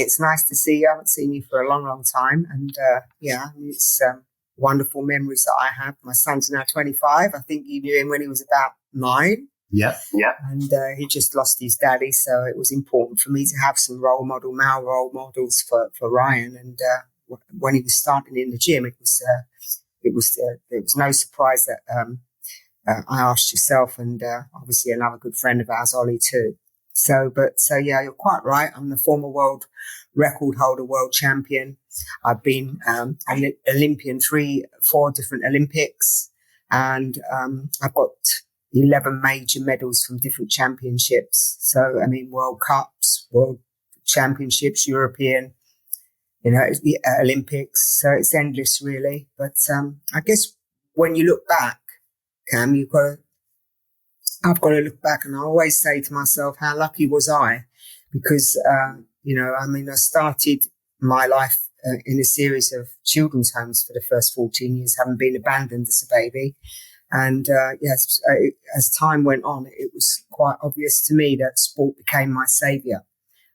It's nice to see you. I haven't seen you for a long, long time. And it's wonderful memories that I have. My son's now 25. I think you knew him when he was about 9. Yeah. And he just lost his daddy. So it was important for me to have some male role models for Ryan. And when he was starting in the gym, it was no surprise that I asked yourself and obviously another good friend of ours, Ollie, too. So yeah, you're quite right. I'm the former world record holder, world champion. I've been an Olympian 4 different Olympics, and I've got 11 major medals from different championships. So, I mean, World Cups, World Championships, European, Olympics. So it's endless, really. But I guess when you look back, Cam, I've got to look back, and I always say to myself, how lucky was I? Because, I started my life in a series of children's homes for the first 14 years, having been abandoned as a baby. And as time went on, it was quite obvious to me that sport became my saviour.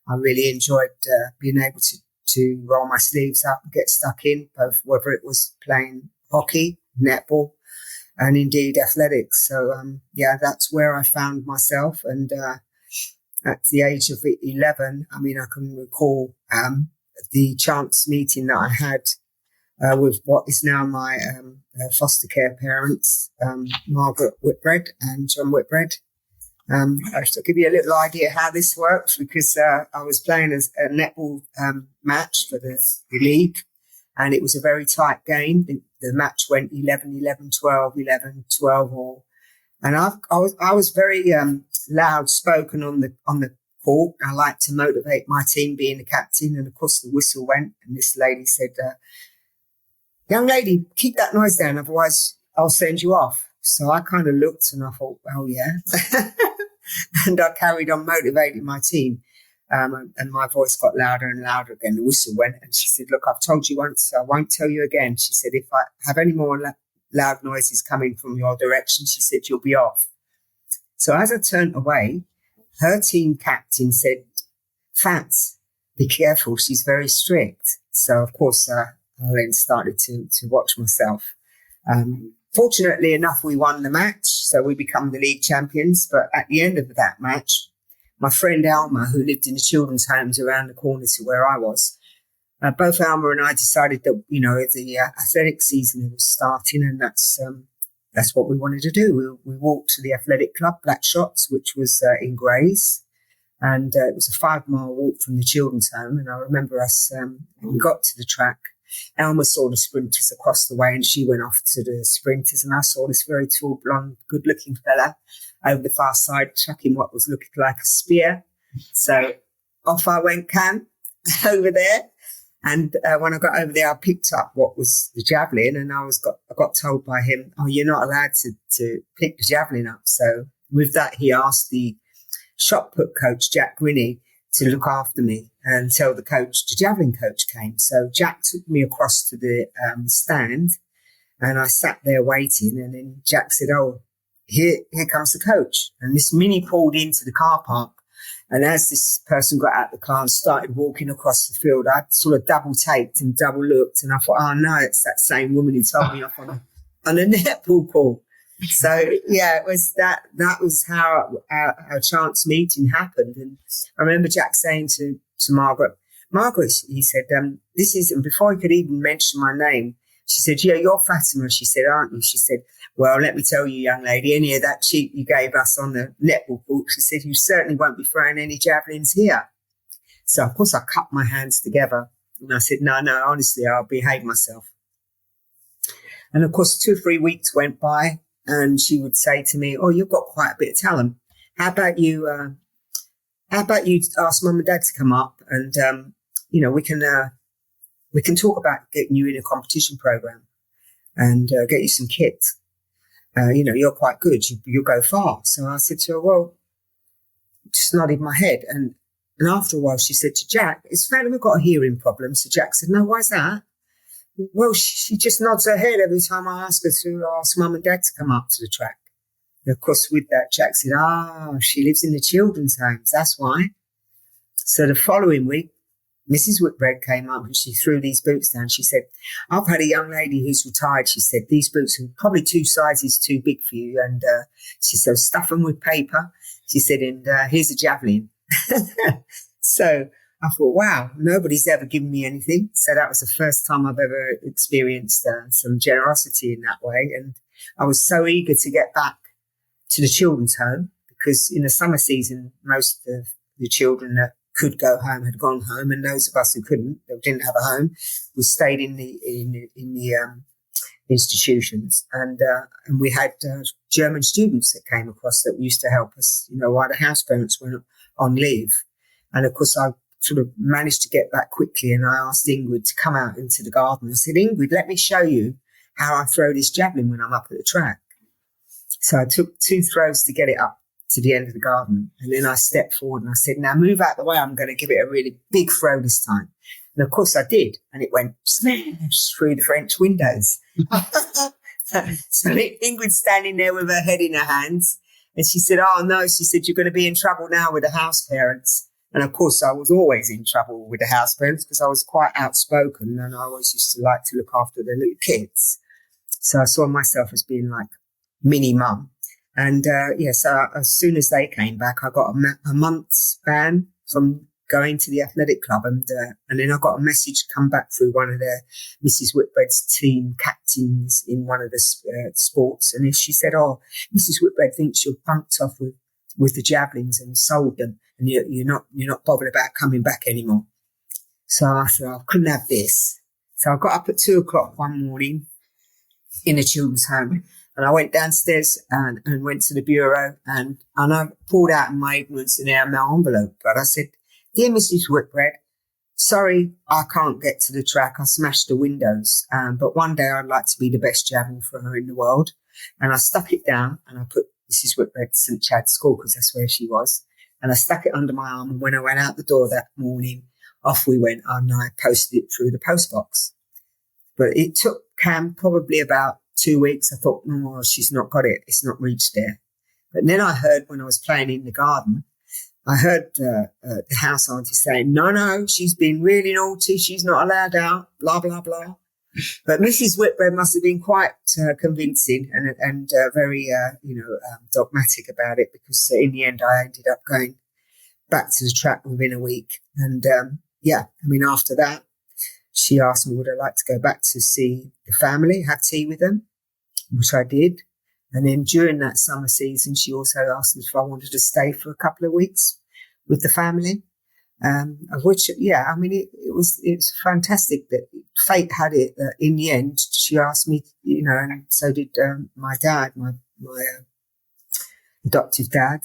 I really enjoyed being able to roll my sleeves up and get stuck in, both whether it was playing hockey, netball, and indeed athletics. So, that's where I found myself. And at the age of 11, I can recall the chance meeting that I had with what is now my foster care parents, Margaret Whitbread and John Whitbread. I should give you a little idea how this works, because I was playing a netball match for the league, and it was a very tight game. The match went 11-11, 12-11, 12-all. And I was very loud spoken on the court. I like to motivate my team, being the captain. And of course the whistle went, and this lady said, young lady, keep that noise down, otherwise I'll send you off. So I kind of looked and I thought, well, yeah. And I carried on motivating my team. And my voice got louder and louder again. The whistle went, and she said, look, I've told you once, so I won't tell you again. She said, if I have any more loud noises coming from your direction, she said, you'll be off. So as I turned away, her team captain said, Fats, be careful, she's very strict. So, of course, I then started to watch myself. Fortunately enough, we won the match, so we become the league champions. But at the end of that match, my friend Alma, who lived in the children's homes around the corner to where I was, both Alma and I decided that, the athletic season was starting, and that's what we wanted to do. We walked to the athletic club, Black Shots, which was in Grays, and it was a 5-mile walk from the children's home. And I remember us, we got to the track. Alma saw the sprinters across the way, and she went off to the sprinters, and I saw this very tall, blonde, good-looking fella over the far side chucking what was looking like a spear. So off I went, Cam, over there. And when I got over there, I picked up what was the javelin, and I got told by him, oh, you're not allowed to pick the javelin up. So with that, he asked the shot put coach, Jack Grinney, to look after me until the javelin coach came. So Jack took me across to the stand, and I sat there waiting. And then Jack said, oh, here comes the coach. And this mini pulled into the car park. And as this person got out of the car and started walking across the field, I sort of double taped and double looked. And I thought, oh no, it's that same woman who told me off on a netball court. So yeah, it was that was how our chance meeting happened. And I remember Jack saying to Margaret, he said, this is, and before he could even mention my name, she said, yeah, you're Fatima. She said, aren't you? She said, well, let me tell you, young lady, any of that cheat you gave us on the netball court, she said, you certainly won't be throwing any javelins here. So of course I cut my hands together, and I said, no, honestly, I'll behave myself. And of course 2 or 3 weeks went by, and she would say to me, oh, you've got quite a bit of talent. How about you ask mum and dad to come up, and, we can talk about getting you in a competition program and get you some kit. You're quite good. You'll go far. So I said to her, well, just nodded my head. And after a while, she said to Jack, it's Fatima got a hearing problem. So Jack said, no, why's that? Well, she just nods her head every time I ask her to ask mum and dad to come up to the track. And of course, with that, Jack said, she lives in the children's homes. That's why. So the following week, Mrs. Whitbread came up and she threw these boots down. She said, I've had a young lady who's retired. She said, these boots are probably 2 sizes too big for you. And she said, stuff them with paper. She said, and here's a javelin. So I thought, wow, nobody's ever given me anything. So that was the first time I've ever experienced some generosity in that way. And I was so eager to get back to the children's home because in the summer season, most of the children that could go home had gone home, and those of us who couldn't, that didn't have a home, we stayed in the institutions, and we had German students that came across that used to help us, while the house parents were on leave. And of course, I sort of managed to get back quickly, and I asked Ingrid to come out into the garden. I said, Ingrid, let me show you how I throw this javelin when I'm up at the track. So I took 2 throws to get it up to the end of the garden. And then I stepped forward and I said, now move out the way. I'm going to give it a really big throw this time. And of course I did. And it went smash through the French windows. So Ingrid's standing there with her head in her hands. And she said, oh no, she said, you're going to be in trouble now with the house parents. And of course I was always in trouble with the house parents because I was quite outspoken and I always used to like to look after the little kids. So I saw myself as being like mini mum. And, so as soon as they came back, I got a month's ban from going to the athletic club. And then I got a message come back through one of the Mrs. Whitbread's team captains in one of the sports. And she said, oh, Mrs. Whitbread thinks you're bunked off with the javelins and sold them. And you're not bothered about coming back anymore. So I said, I couldn't have this. So I got up at 2:00 one morning in a children's home. And I went downstairs and went to the bureau and I pulled out in my ignorance an airmail envelope. But I said, dear Mrs. Whitbread, sorry, I can't get to the track. I smashed the windows. But one day I'd like to be the best javelin thrower in the world. And I stuck it down and I put Mrs. Whitbread St. Chad's School because that's where she was. And I stuck it under my arm. And when I went out the door that morning, off we went and I posted it through the post box. But it took Cam probably about 2 weeks. I thought, no, she's not got it. It's not reached there. But then I heard when I was playing in the garden, I heard the house auntie saying, no, she's been really naughty. She's not allowed out, blah, blah, blah. But Mrs. Whitbread must have been quite convincing and very, dogmatic about it because in the end I ended up going back to the track within a week. And, after that, she asked me, would I like to go back to see the family, have tea with them, which I did. And then during that summer season, she also asked me if I wanted to stay for a couple of weeks with the family. It was fantastic that fate had it. In the end, she asked me, and so did my dad, my adoptive dad,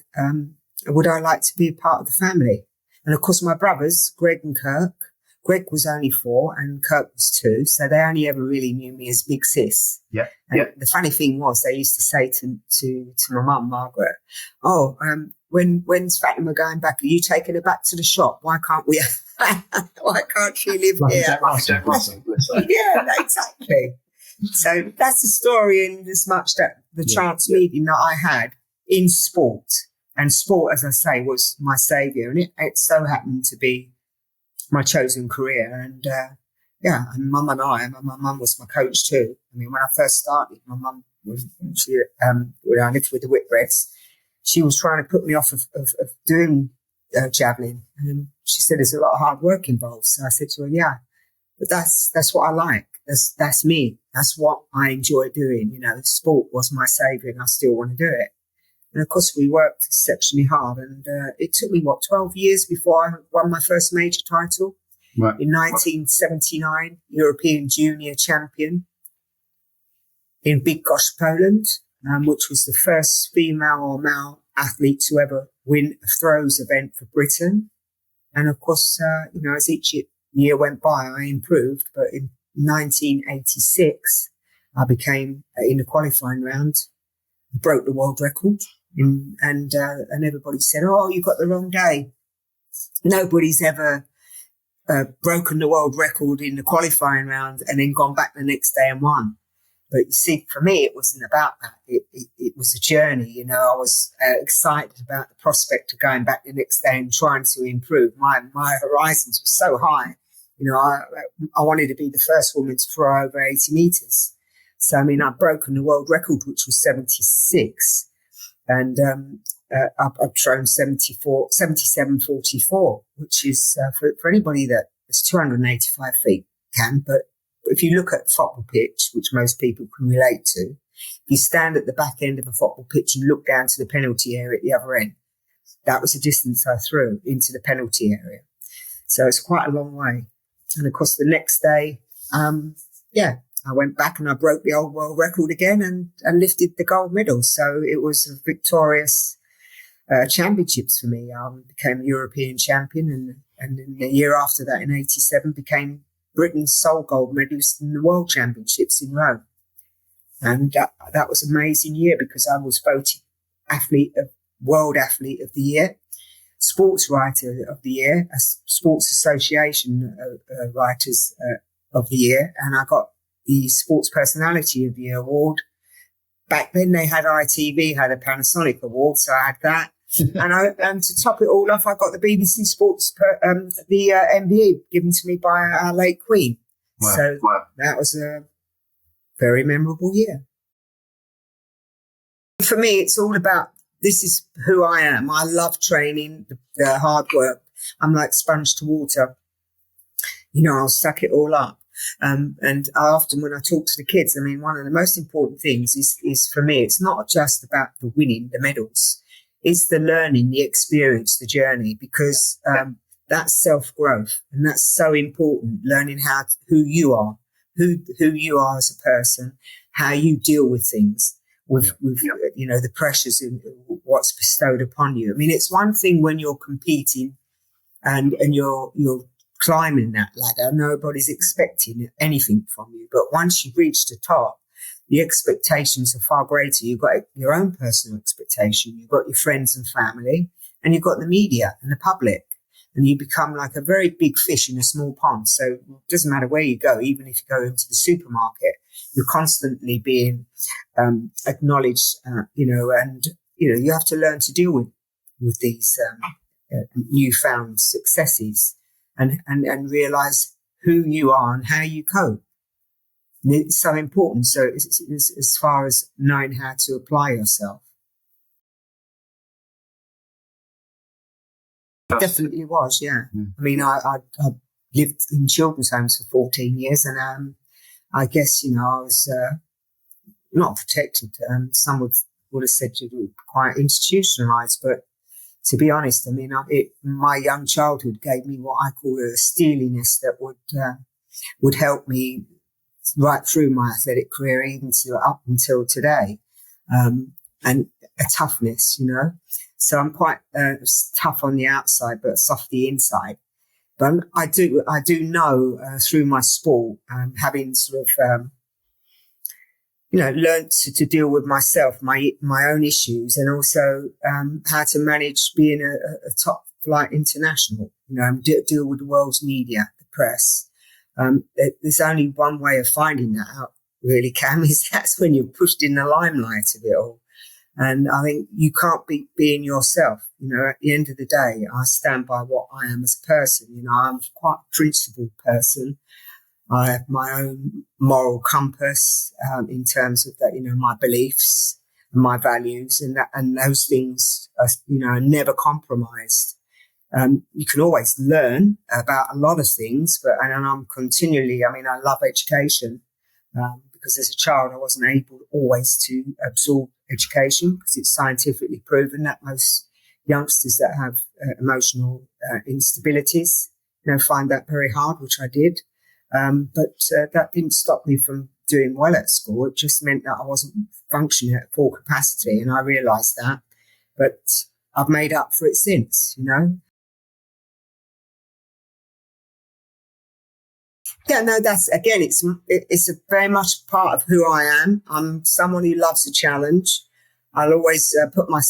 would I like to be a part of the family? And of course, my brothers, Greg and Kirk. Greg was only 4 and Kirk was 2, so they only ever really knew me as Big Sis. Yeah. And the funny thing was, they used to say to my mum, Margaret, "Oh, when's Fatima going back? Are you taking her back to the shop? Why can't we? Why can't she live here?" Yeah, exactly. So that's the story, in as much that the chance meeting that I had in sport, and sport, as I say, was my saviour, and it so happened to be my chosen career. And and Mum and my mum was my coach too. I mean, when I first started, my mum was, when I lived with the Whitbreads, she was trying to put me off of doing javelin. And she said, there's a lot of hard work involved. So I said to her, yeah, but that's what I like. That's me. That's what I enjoy doing. Sport was my saviour and I still want to do it. And of course, we worked exceptionally hard. And it took me, 12 years before I won my first major title. Right. In 1979, European Junior Champion in Bydgoszcz, Poland, which was the first female or male athlete to ever win a throws event for Britain. And of course, as each year went by, I improved. But in 1986, I became, in the qualifying round, broke the world record. And everybody said, oh, you got the wrong day. Nobody's ever broken the world record in the qualifying round and then gone back the next day and won. But you see, for me, it wasn't about that. It was a journey. I was excited about the prospect of going back the next day and trying to improve. My horizons were so high. I wanted to be the first woman to throw over 80 meters. So, I've broken the world record, which was 76. And I've thrown 77.44, which is for anybody that is 285 feet can. But if you look at football pitch, which most people can relate to, if you stand at the back end of a football pitch and look down to the penalty area at the other end, that was the distance I threw into the penalty area. So it's quite a long way. And of course, the next day, I went back and I broke the old world record again and lifted the gold medal. So it was a victorious championships for me. I became a European champion, and in the year after that, in 87, became Britain's sole gold medalist in the World Championships in Rome. And that was an amazing year because I was voted World Athlete of the Year, Sports Writer of the Year, a Sports Association Writers of the Year, and I got the Sports Personality of the Year award. Back then, they had ITV had a Panasonic award, so I had that. And to top it all off, I got the BBC Sports MBE given to me by our late Queen. Wow. So that was a very memorable year. For me, it's all about, this is who I am. I love training, the hard work. I'm like sponge to water. I'll suck it all up. And I often, when I talk to the kids, one of the most important things is for me, it's not just about the winning, the medals. It's the learning, the experience, the journey, because that's self-growth. And that's so important, learning who you are as a person, how you deal with things, with the pressures and what's bestowed upon you. It's one thing when you're competing and you're climbing that ladder, nobody's expecting anything from you. But once you've reached the top, the expectations are far greater. You've got your own personal expectation. You've got your friends and family, and you've got the media and the public. And you become like a very big fish in a small pond. So it doesn't matter where you go, even if you go into the supermarket, you're constantly being acknowledged, and you have to learn to deal with these newfound successes and realize who you are and how you cope. And it's so important. So it's as far as knowing how to apply yourself. It definitely was, yeah. I lived in children's homes for 14 years, and I guess, I was not protected. Some would have said you were quite institutionalized, but to be honest, my young childhood gave me what I call a steeliness that would help me right through my athletic career, even up until today, and a toughness, So I'm quite tough on the outside, but soft the inside. But I do know through my sport, having sort of, learned to deal with myself, my own issues, and also how to manage being a top flight international. Deal with the world's media, the press. There's only one way of finding that out, really, Cam, is that's when you're pushed in the limelight of it all. And I think you can't be being yourself. At the end of the day, I stand by what I am as a person. I'm quite a principled person. I have my own moral compass in terms of that, my beliefs and my values, and those things are, never compromised. You can always learn about a lot of things, and I'm continually, I love education because as a child I wasn't able always to absorb education because it's scientifically proven that most youngsters that have emotional instabilities, find that very hard, which I did. But that didn't stop me from doing well at school. It just meant that I wasn't functioning at full capacity, and I realised that. But I've made up for it since, Yeah, no, that's, again, it's a very much part of who I am. I'm someone who loves a challenge. I'll always put my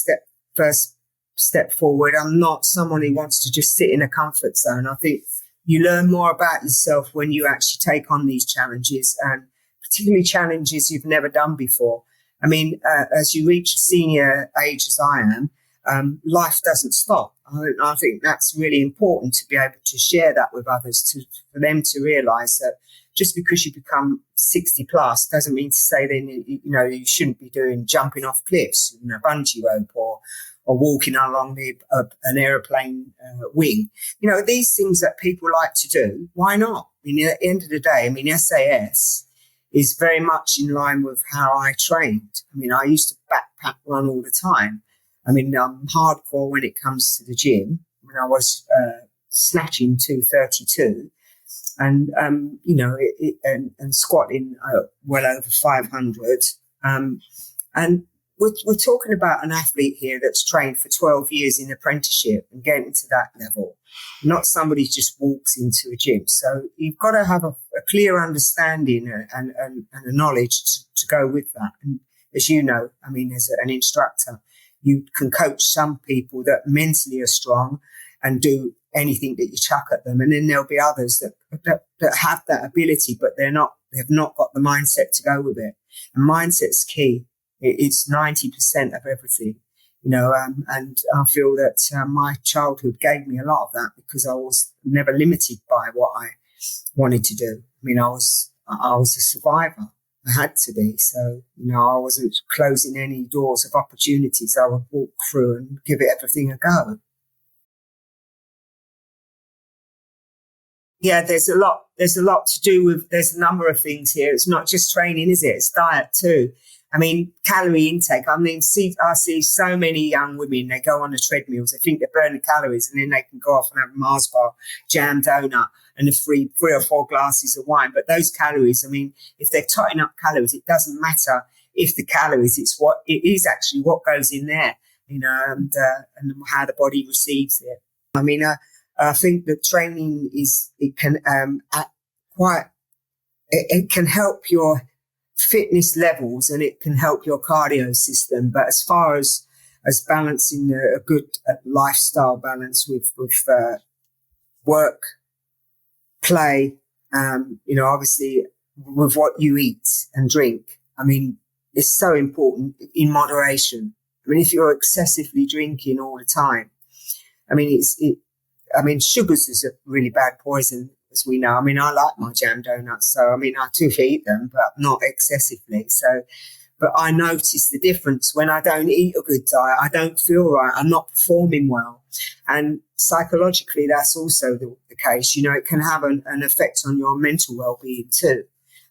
first step forward. I'm not someone who wants to just sit in a comfort zone. I think you learn more about yourself when you actually take on these challenges, and particularly challenges you've never done before. As you reach a senior age as I am, life doesn't stop. I think that's really important to be able to share that with others, for them to realise that just because you become 60 plus doesn't mean to say then, you shouldn't be doing jumping off cliffs, bungee rope or walking along an aeroplane wing. These things that people like to do, why not? I mean, at the end of the day, SAS is very much in line with how I trained. I mean, I used to backpack run all the time. I mean, I'm hardcore when it comes to the gym. When I was snatching 232 and, and squatting well over 500. And we're talking about an athlete here that's trained for 12 years in apprenticeship and getting to that level, not somebody who just walks into a gym. So you've got to have a clear understanding and a knowledge to go with that. And as you know, I mean, as an instructor, you can coach some people that mentally are strong and do anything that you chuck at them. And then there'll be others that have that ability, but they've not got the mindset to go with it. And mindset's key. It's 90% of everything, and I feel that my childhood gave me a lot of that because I was never limited by what I wanted to do. I mean, I was a survivor. I had to be. So, I wasn't closing any doors of opportunities. I would walk through and give it everything a go. Yeah, there's a lot to do with, there's a number of things here. It's not just training, is it? It's diet too. I mean, calorie intake. I mean, I see so many young women, they go on the treadmills, they think they're burning calories, and then they can go off and have a Mars bar, jam donut, and a three or four glasses of wine. But those calories, I mean, if they're totting up calories, it doesn't matter if the calories, it is actually what goes in there, and how the body receives it. I mean, I think that training it can help your fitness levels and it can help your cardio system. But as far as balancing a good lifestyle balance with work, play, obviously with what you eat and drink, I mean, it's so important in moderation. I mean, if you're excessively drinking all the time, I mean, sugars is a really bad poison, as we know. I mean, I like my jam donuts, so I mean, I do eat them, but not excessively. So, but I notice the difference when I don't eat a good diet. I don't feel right. I'm not performing well. And psychologically, that's also the case. It can have an effect on your mental well-being too.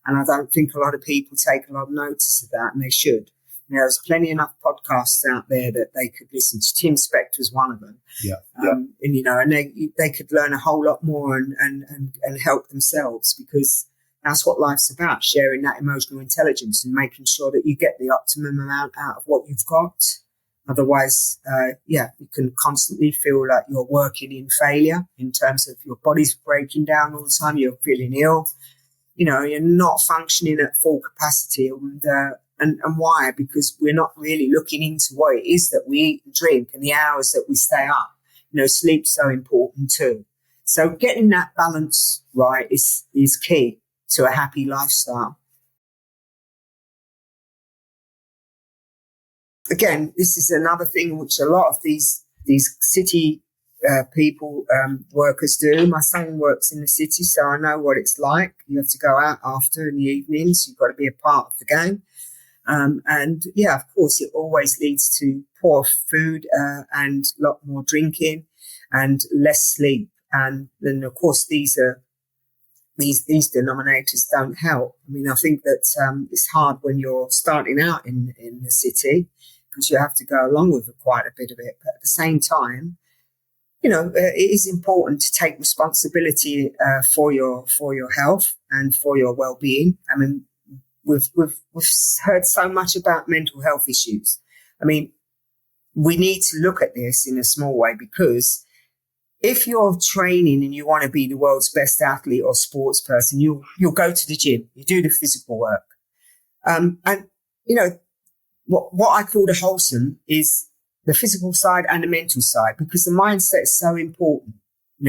And I don't think a lot of people take a lot of notice of that, and they should. There's plenty enough podcasts out there that they could listen to. Tim Spector's one of them. Yeah. And they could learn a whole lot more and help themselves, because that's what life's about, sharing that emotional intelligence and making sure that you get the optimum amount out of what you've got. Otherwise, you can constantly feel like you're working in failure in terms of your body's breaking down all the time. You're feeling ill. You're not functioning at full capacity. And why? Because we're not really looking into what it is that we eat and drink and the hours that we stay up. Sleep's so important too. So getting that balance right is key to a happy lifestyle. Again, this is another thing which a lot of these city people, workers do. My son works in the city, so I know what it's like. You have to go out after in the evenings. You've got to be a part of the game. Of course, it always leads to poor food and a lot more drinking and less sleep. And then, of course, these denominators don't help. I mean, I think that it's hard when you're starting out in the city, because you have to go along with quite a bit of it. But at the same time, it is important to take responsibility for your health and for your well-being. I mean, We've heard so much about mental health issues. I mean, we need to look at this in a small way, because if you're training and you want to be the world's best athlete or sports person, you'll go to the gym, you do the physical work. What I call the wholesome is the physical side and the mental side, because the mindset is so important.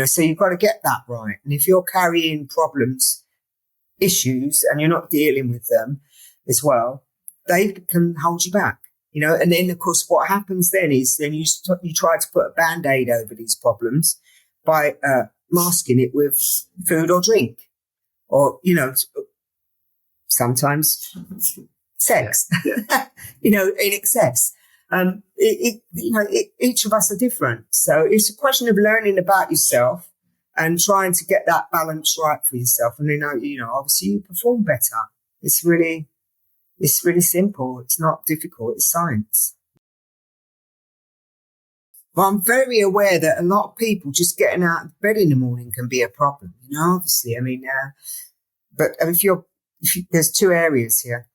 So you've got to get that right. And if you're carrying issues and you're not dealing with them as well, they can hold you back. and then of course what happens then is then you try to put a band-aid over these problems by masking it with food or drink, or sometimes sex, in excess. Each of us are different, so it's a question of learning about yourself and trying to get that balance right for yourself, and then obviously you perform better. It's really simple. It's not difficult. It's science. But I'm very aware that a lot of people just getting out of bed in the morning can be a problem. Obviously, but there's two areas here.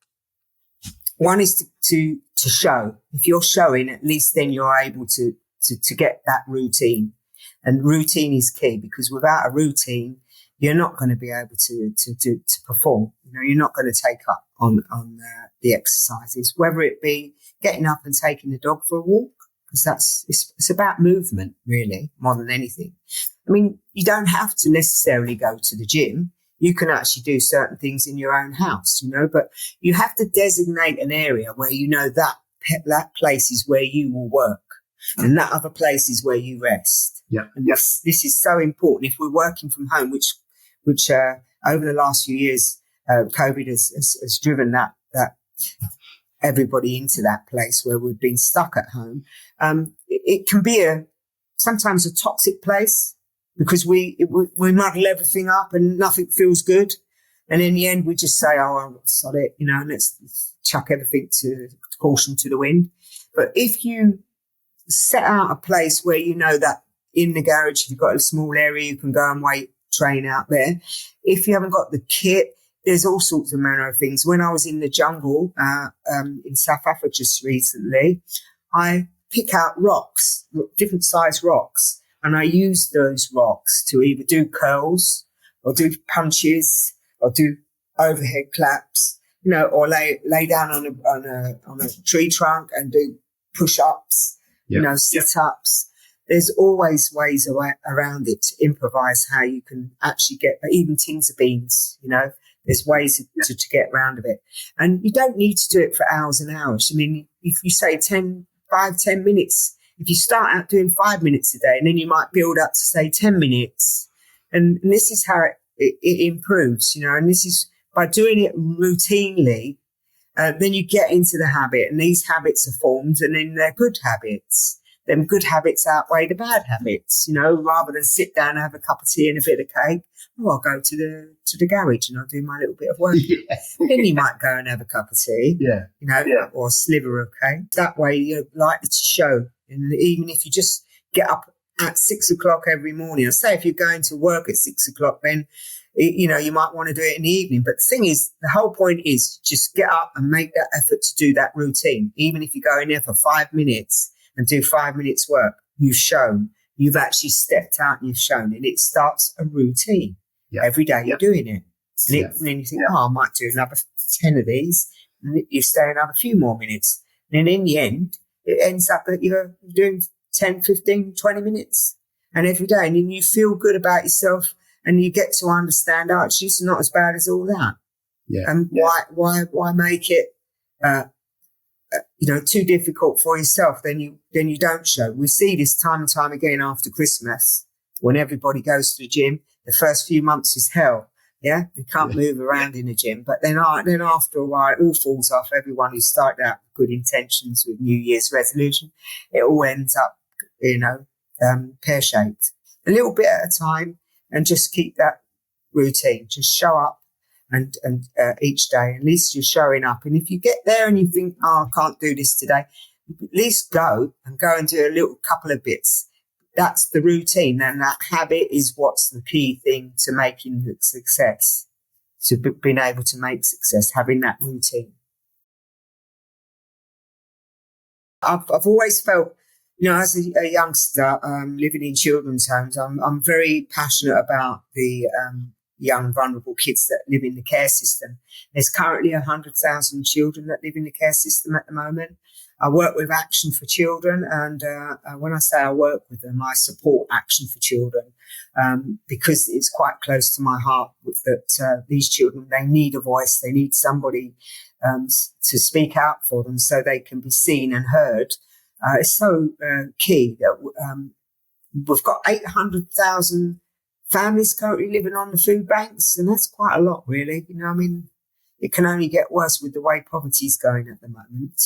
One is to show. If you're showing, at least then you're able to get that routine. And routine is key, because without a routine, you're not going to be able to perform. You're not going to take up on the exercises, whether it be getting up and taking the dog for a walk, because it's about movement really more than anything. You don't have to necessarily go to the gym. You can actually do certain things in your own house, but you have to designate an area where that place is where you will work, and that other place is where you rest. Yeah. And this is so important. If we're working from home, which over the last few years, COVID has driven that everybody into that place where we've been stuck at home. It can be sometimes a toxic place, because we muddle everything up and nothing feels good. And in the end, we just say, oh, sod it, and let's chuck everything to caution to the wind. But if you set out a place where that in the garage, if you've got a small area, you can go and train out there. If you haven't got the kit, there's all sorts of manner of things. When I was in the jungle in South Africa just recently, I pick out rocks, different size rocks, and I use those rocks to either do curls or do punches or do overhead claps, or lay down on a tree trunk and do push-ups, sit-ups. There's always ways around it to improvise how you can actually get even tins of beans, There's ways to get around of it. And you don't need to do it for hours and hours. If you say 10 minutes, if you start out doing 5 minutes a day, and then you might build up to say 10 minutes. And this is how it improves, and this is by doing it routinely. Then you get into the habit, and these habits are formed, and then they're good habits. Them good habits outweigh the bad habits, rather than sit down and have a cup of tea and a bit of cake. Oh, I'll go to the garage and I'll do my little bit of work. Then you might go and have a cup of tea, or a sliver of cake. That way you're likely to show. And even if you just get up at 6 o'clock every morning, or say if you're going to work at 6 o'clock, then, you might want to do it in the evening. But the thing is, the whole point is just get up and make that effort to do that routine. Even if you go in there for 5 minutes and do 5 minutes work, you've shown. You've actually stepped out and you've shown. And it starts a routine. Yeah. Every day you're doing it. And then you think, I might do another 10 of these. And you stay another few more minutes. And then in the end, it ends up that you're doing 10, 15, 20 minutes. And every day. And then you feel good about yourself, and you get to understand, actually, it's not as bad as all that. Yeah. And why make it, too difficult for yourself? Then you don't show. We see this time and time again after Christmas, when everybody goes to the gym. The first few months is hell. Yeah, you can't move around in the gym. But then after a while, it all falls off. Everyone who started out with good intentions with New Year's resolution, it all ends up, pear-shaped. A little bit at a time, and just keep that routine. Just show up and each day. At least you're showing up. And if you get there and you think, I can't do this today, at least go and do a little couple of bits. That's the routine, and that habit is what's the key thing to making success, to being able to make success, having that routine. I've always felt, as a youngster living in children's homes, I'm very passionate about the young vulnerable kids that live in the care system. There's currently 100,000 children that live in the care system at the moment. I work with Action for Children, and when I say I work with them, I support Action for Children, because it's quite close to my heart that these children, they need a voice, they need somebody to speak out for them so they can be seen and heard. It's so key that we've got 800,000 families currently living on the food banks, and that's quite a lot, really. I mean, it can only get worse with the way poverty's going at the moment.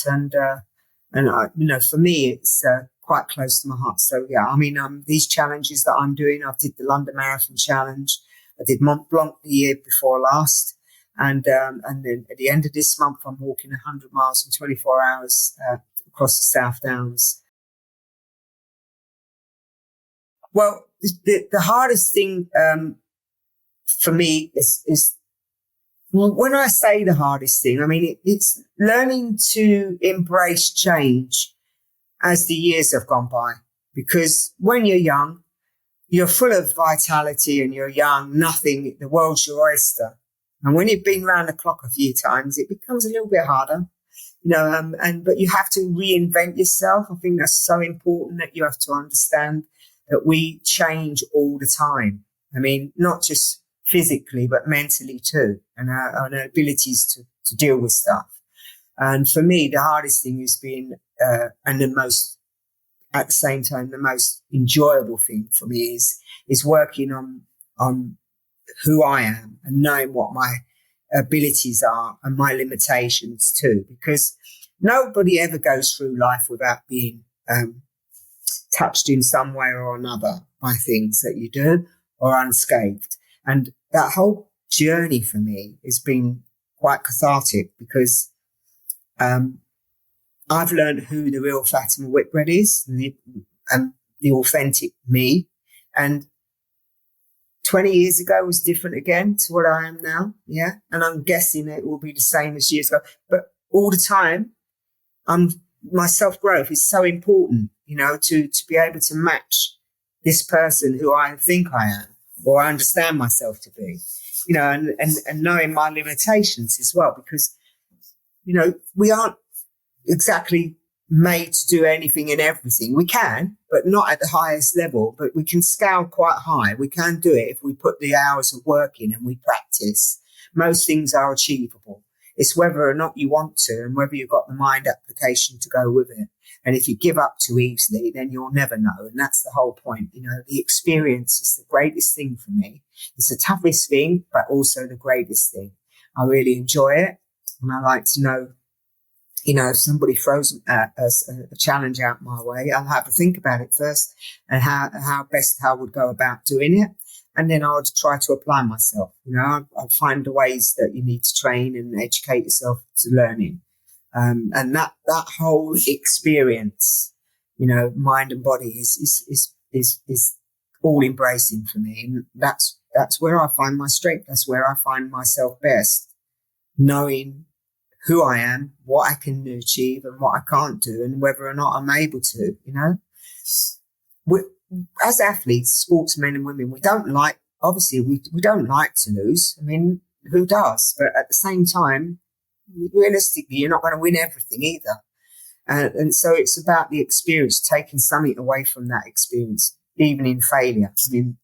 And for me, it's quite close to my heart. So, yeah, I mean, these challenges that I'm doing, I did the London Marathon Challenge. I did Mont Blanc the year before last. And then at the end of this month, I'm walking 100 miles in 24 hours across the South Downs. Well, the hardest thing for me is when I say the hardest thing, I mean, it's learning to embrace change as the years have gone by. Because when you're young, you're full of vitality and you're young, the world's your oyster. And when you've been round the clock a few times, it becomes a little bit harder. But you have to reinvent yourself. I think that's so important that you have to understand that we change all the time. I mean, not just physically, but mentally too, and our abilities to deal with stuff. And for me, the hardest thing has been, and at the same time, the most enjoyable thing for me is working on who I am and knowing what my abilities are and my limitations too, because nobody ever goes through life without being touched in some way or another by things that you do or unscathed. And that whole journey for me has been quite cathartic because I've learned who the real Fatima Whitbread is, the authentic me. And 20 years ago was different again to what I am now. Yeah. And I'm guessing it will be the same as years ago. But all the time, my self-growth is so important, to be able to match this person who I think I am or I understand myself to be, and knowing my limitations as well, because, we aren't exactly made to do anything and everything. We can, but not at the highest level, but we can scale quite high. We can do it if we put the hours of work in and we practice. Most things are achievable. It's whether or not you want to and whether you've got the mind application to go with it. And if you give up too easily, then you'll never know. And that's the whole point. The experience is the greatest thing for me. It's the toughest thing, but also the greatest thing. I really enjoy it. And I like to know, if somebody throws a challenge out my way, I'll have to think about it first and how I would go about doing it. And then I would try to apply myself. I'd find the ways that you need to train and educate yourself to learning. And that whole experience, mind and body is all embracing for me. And that's where I find my strength. That's where I find myself best, knowing who I am, what I can achieve and what I can't do, and whether or not I'm able to, As athletes, sportsmen and women, we don't like to lose. I mean, who does? But at the same time, realistically, you're not going to win everything either. And so it's about the experience, taking something away from that experience, even in failure. I mean,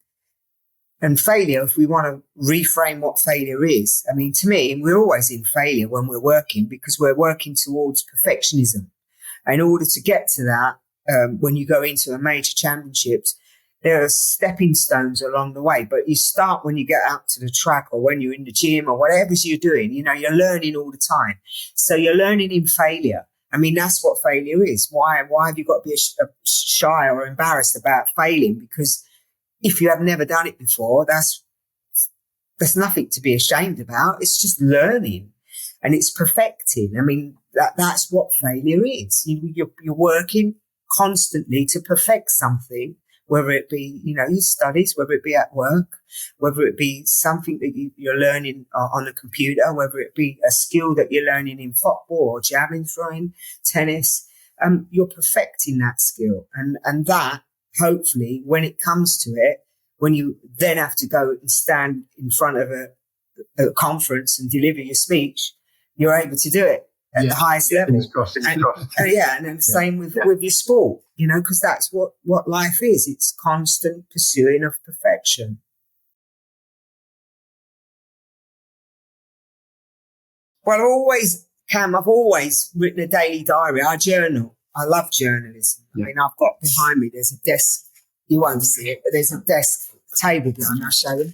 and failure, if we want to reframe what failure is, I mean, to me, we're always in failure when we're working because we're working towards perfectionism. In order to get to that, when you go into a major championships, there are stepping stones along the way. But you start when you get out to the track or when you're in the gym or whatever you're doing, you're learning all the time. So you're learning in failure. I mean, that's what failure is. Why have you got to be shy or embarrassed about failing? Because if you have never done it before, that's nothing to be ashamed about. It's just learning and it's perfecting. I mean, that's what failure is. You're working constantly to perfect something, whether it be, your studies, whether it be at work, whether it be something that you're learning on a computer, whether it be a skill that you're learning in football or javelin throwing, tennis. You're perfecting that skill. And that, hopefully, when it comes to it, when you then have to go and stand in front of a conference and deliver your speech, you're able to do it at the highest level. And then the same with your sport, because that's what life is. It's constant pursuing of perfection. Well, I always Cam, I've always written a daily diary. I journal. I love journalism. Yeah. I mean, I've got behind me, there's a desk. You won't see it, but there's a desk table behind me. I'll show you.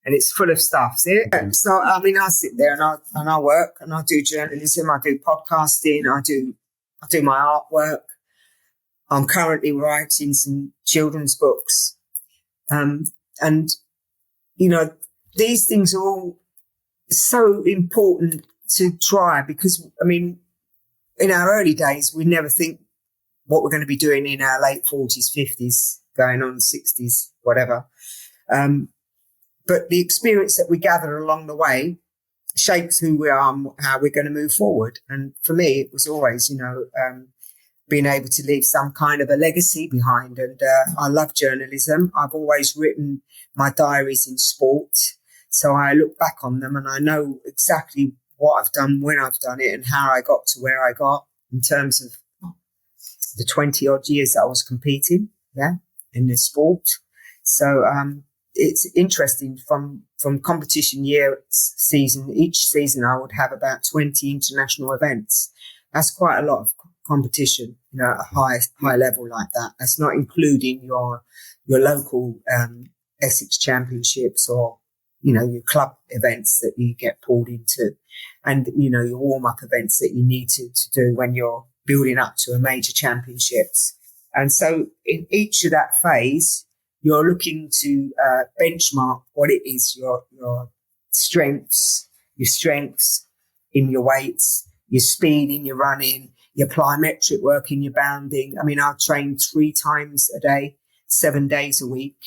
And it's full of stuff. See it? Okay. So, I mean, I sit there and I work and I do journalism. I do podcasting. I do my artwork. I'm currently writing some children's books. And, you know, these things are all so important to try because, I mean, in our early days, we never think what we're going to be doing in our late 40s, 50s, going on 60s, whatever. But the experience that we gather along the way shapes who we are and how we're going to move forward. And for me, it was always, you know, being able to leave some kind of a legacy behind. And I love journalism. I've always written my diaries in sport. So I look back on them and I know exactly what I've done, when I've done it, and how I got to where I got in terms of the 20 odd years that I was competing, in the sport. So it's interesting from competition season. Each season I would have about 20 international events. That's quite a lot of competition, you know, at a high level like that. That's not including your local Essex Championships or, you know, your club events that you get pulled into, and, you know, your warm-up events that you need to do when you're building up to a major championships. And so in each of that phase, you're looking to benchmark what it is, your strengths in your weights, your speed in your running, your plyometric work in your bounding. I mean, I train 3 times a day, 7 days a week.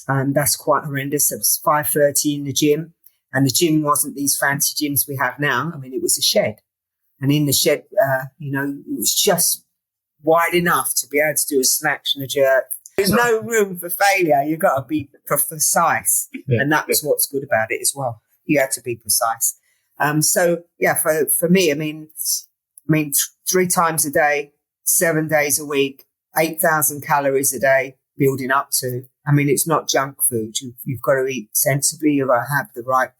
That's quite horrendous. It was 5:30 in the gym, and the gym wasn't these fancy gyms we have now. I mean, it was a shed, and in the shed, you know, it was just wide enough to be able to do a snatch and a jerk. There's no room for failure. You've got to be precise, and that's what's good about it as well. You have to be precise. So yeah, for me, I mean, 3 times a day, 7 days a week, 8,000 calories a day, building up to. I mean, it's not junk food. You've got to eat sensibly. You've got to have the right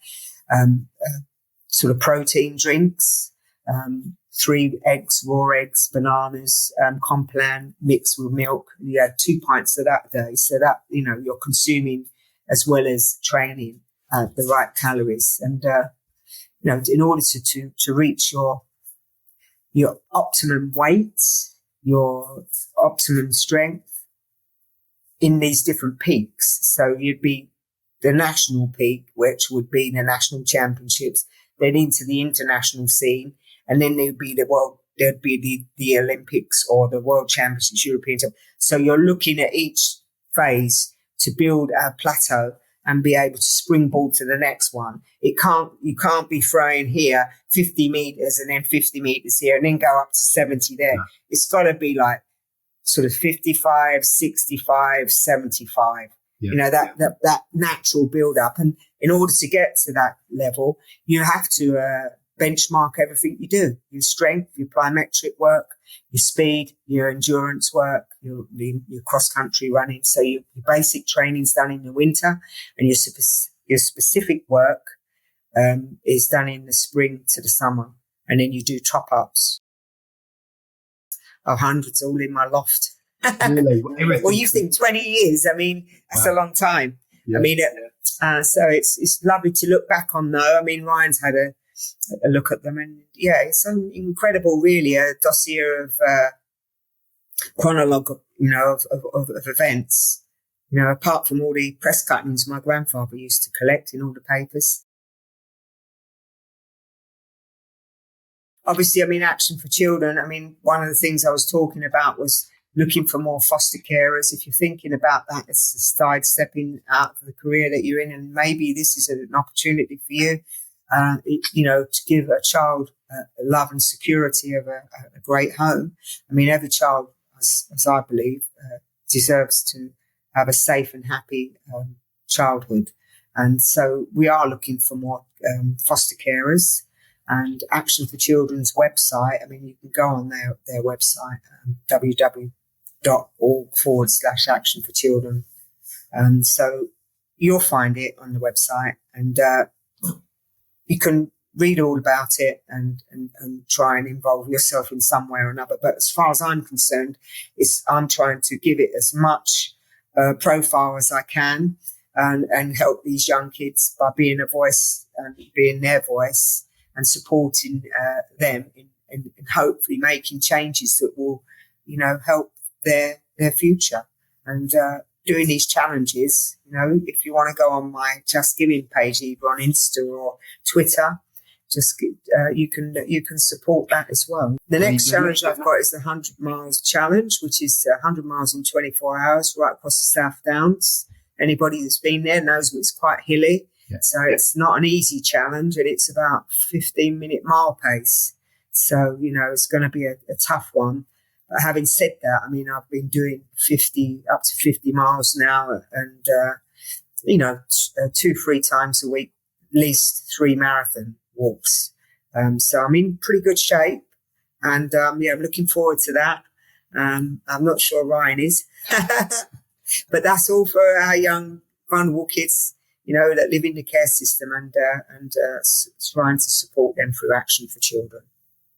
sort of protein drinks, 3 eggs, raw eggs, bananas, Complan mixed with milk. And you had 2 pints of that a day. So that, you know, you're consuming as well as training the right calories. And, you know, in order to reach your optimum weight, your optimum strength, in these different peaks. So you'd be the national peak, which would be the national championships, then into the international scene, and then there'd be the Olympics or the World Championships, European. So you're looking at each phase to build a plateau and be able to springboard to the next one. You can't be throwing here 50 meters and then 50 meters here and then go up to 70 there. No. It's got to be like sort of 55, 65, 75, you know, that natural build up. And in order to get to that level, you have to benchmark everything you do, your strength, your plyometric work, your speed, your endurance work, your cross country running. So your basic training's done in the winter, and your specific work is done in the spring to the summer. And then you do top ups. Hundreds all in my loft. Really? Well, you think 20 years? I mean, that's a long time. Yeah. I mean, so it's lovely to look back on, though. I mean, Ryan's had a look at them, and yeah, it's an incredible, really, a dossier of chronologue, you know, of events. You know, apart from all the press cuttings my grandfather used to collect in all the papers. Obviously, I mean, Action for Children. I mean, one of the things I was talking about was looking for more foster carers. If you're thinking about that, it's a sidestepping out of the career that you're in, and maybe this is an opportunity for you, you know, to give a child love and security of a great home. I mean, every child, as I believe, deserves to have a safe and happy childhood. And so we are looking for more foster carers. And Action for Children's website, I mean, you can go on their website, www.org/Action for Children. And so you'll find it on the website, and you can read all about it and try and involve yourself in some way or another. But as far as I'm concerned, I'm trying to give it as much profile as I can and help these young kids by being a voice and being their voice and supporting them in hopefully making changes that will, help their future. And doing these challenges, if you want to go on my Just Giving page, either on Insta or Twitter, you can support that as well. The next challenge I've got is the 100 miles challenge, which is 100 miles in 24 hours right across the South Downs. Anybody that's been there knows it's quite hilly. Yeah. So it's not an easy challenge, and it's about 15-minute mile pace. So, it's going to be a tough one. But having said that, I've been doing up to 50 miles now and, 2-3 times a week, at least 3 marathon walks. So I'm in pretty good shape and, I'm looking forward to that. I'm not sure Ryan is, but that's all for our young, vulnerable kids, that live in the care system and trying to support them through Action for Children.